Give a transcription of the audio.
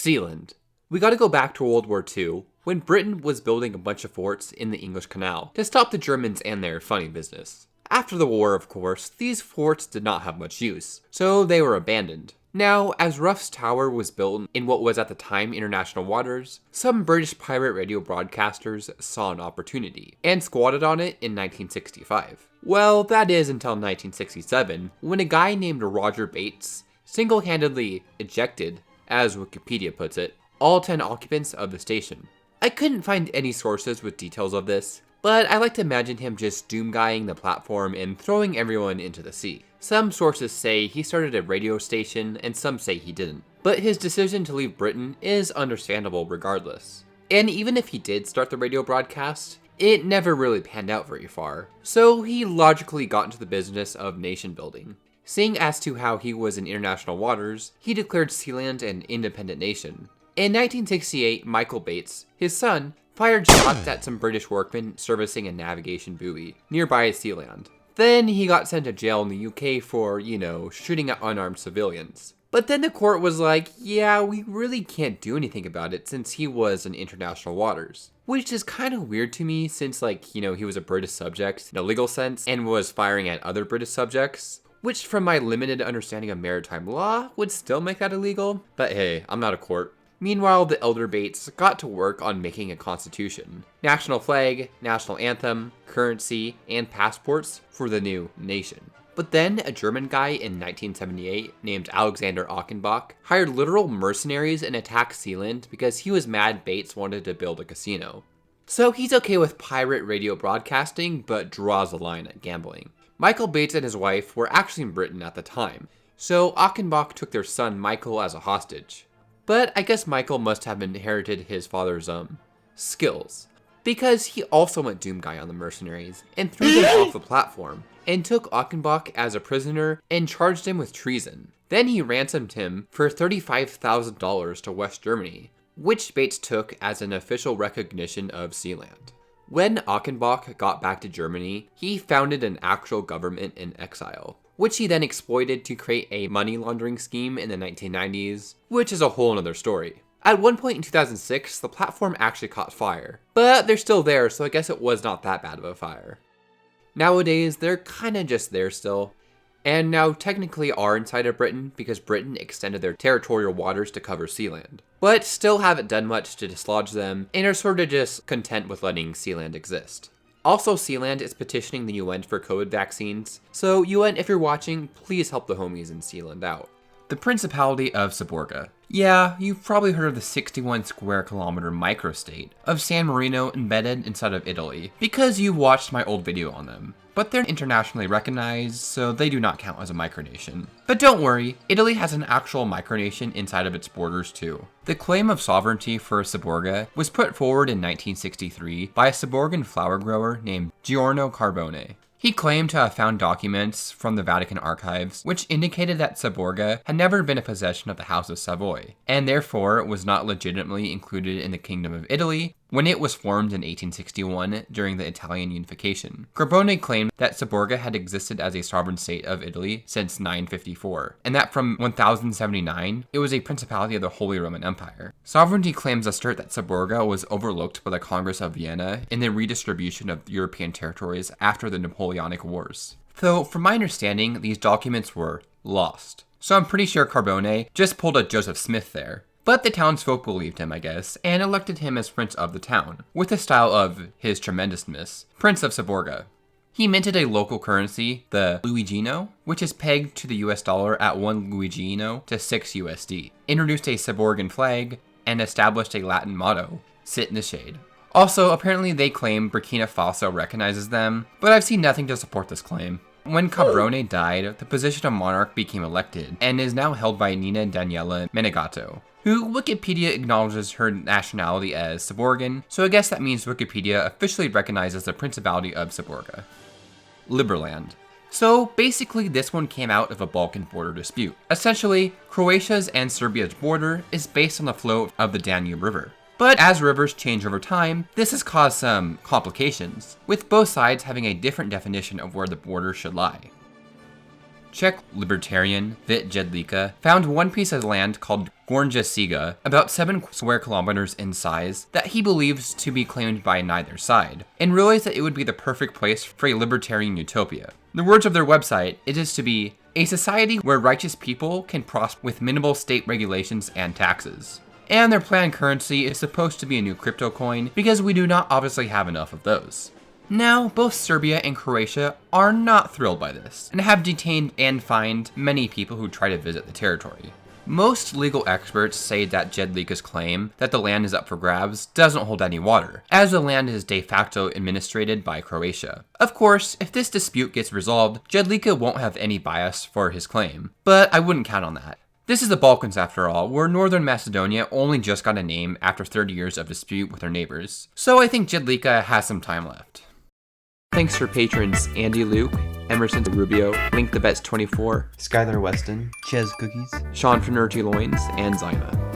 Sealand. We gotta go back to World War II, when Britain was building a bunch of forts in the English Canal to stop the Germans and their funny business. After the war, of course, these forts did not have much use, so they were abandoned. Now, as Ruff's Tower was built in what was at the time international waters, some British pirate radio broadcasters saw an opportunity, and squatted on it in 1965. Well, that is until 1967, when a guy named Roger Bates single-handedly ejected, as Wikipedia puts it, all 10 occupants of the station. I couldn't find any sources with details of this, but I like to imagine him just doom-guying the platform and throwing everyone into the sea. Some sources say he started a radio station, and some say he didn't. But his decision to leave Britain is understandable regardless. And even if he did start the radio broadcast, it never really panned out very far. So he logically got into the business of nation building. Seeing as to how he was in international waters, he declared Sealand an independent nation. In 1968, Michael Bates, his son, fired shots at some British workmen servicing a navigation buoy nearby Sealand. Then he got sent to jail in the UK for, shooting at unarmed civilians. But then the court was like, yeah, we really can't do anything about it since he was in international waters. Which is kind of weird to me since, he was a British subject in a legal sense and was firing at other British subjects. Which, from my limited understanding of maritime law, would still make that illegal. But hey, I'm not a court. Meanwhile, the elder Bates got to work on making a constitution, national flag, national anthem, currency, and passports for the new nation. But then a German guy in 1978 named Alexander Achenbach hired literal mercenaries and attacked Sealand because he was mad Bates wanted to build a casino. So he's okay with pirate radio broadcasting, but draws the line at gambling. Michael Bates and his wife were actually in Britain at the time, so Achenbach took their son Michael as a hostage. But I guess Michael must have inherited his father's, skills. Because he also went doom guy on the mercenaries and threw them off the platform, and took Achenbach as a prisoner and charged him with treason. Then he ransomed him for $35,000 to West Germany, which Bates took as an official recognition of Sealand. When Achenbach got back to Germany, he founded an actual government in exile, which he then exploited to create a money laundering scheme in the 1990s, which is a whole nother story. At one point in 2006, the platform actually caught fire, but they're still there, so I guess it was not that bad of a fire. Nowadays, they're kinda just there still, and now technically are inside of Britain because Britain extended their territorial waters to cover Sealand, but still haven't done much to dislodge them and are sort of just content with letting Sealand exist. Also, Sealand is petitioning the UN for COVID vaccines, so UN, if you're watching, please help the homies in Sealand out. The Principality of Seborga. Yeah, you've probably heard of the 61 square kilometer microstate of San Marino embedded inside of Italy, because you watched my old video on them. But they're internationally recognized, so they do not count as a micronation. But don't worry, Italy has an actual micronation inside of its borders too. The claim of sovereignty for Seborga was put forward in 1963 by a Seborgan flower grower named Giorno Cabrone. He claimed to have found documents from the Vatican archives which indicated that Seborga had never been a possession of the House of Savoy, and therefore was not legitimately included in the Kingdom of Italy when it was formed in 1861 during the Italian unification. Carbone claimed that Seborga had existed as a sovereign state of Italy since 954, and that from 1079 it was a principality of the Holy Roman Empire. Sovereignty claims assert that Seborga was overlooked by the Congress of Vienna in the redistribution of European territories after the Napoleonic Wars. Though, from my understanding, these documents were lost. So I'm pretty sure Carbone just pulled a Joseph Smith there. But the townsfolk believed him, I guess, and elected him as Prince of the town, with the style of His Tremendousness, Prince of Seborga. He minted a local currency, the Luigino, which is pegged to the US dollar at 1 Luigino to 6 USD, introduced a Seborgan flag, and established a Latin motto, Sit in the Shade. Also, apparently they claim Burkina Faso recognizes them, but I've seen nothing to support this claim. When Cabrone died, the position of monarch became elected, and is now held by Nina Daniela Menegato, who Wikipedia acknowledges her nationality as Seborgan, so I guess that means Wikipedia officially recognizes the Principality of Seborga. Liberland. So basically this one came out of a Balkan border dispute. Essentially, Croatia's and Serbia's border is based on the flow of the Danube River. But as rivers change over time, this has caused some complications, with both sides having a different definition of where the border should lie. Czech libertarian Vit Jedlička found one piece of land called Gornja Siga, about 7 square kilometers in size, that he believes to be claimed by neither side, and realized that it would be the perfect place for a libertarian utopia. The words of their website, it is to be a society where righteous people can prosper with minimal state regulations and taxes. And their planned currency is supposed to be a new crypto coin, because we do not obviously have enough of those. Now, both Serbia and Croatia are not thrilled by this, and have detained and fined many people who try to visit the territory. Most legal experts say that Jedlička's claim that the land is up for grabs doesn't hold any water, as the land is de facto administrated by Croatia. Of course, if this dispute gets resolved, Jedlička won't have any bias for his claim, but I wouldn't count on that. This is the Balkans after all, where Northern Macedonia only just got a name after 30 years of dispute with their neighbors, so I think Jedlička has some time left. Thanks for patrons Andy Luke, Emerson Rubio, Link the Vets 24, Skylar Weston, Ches Cookies, Sean from Nerdy Loins, and Zyma.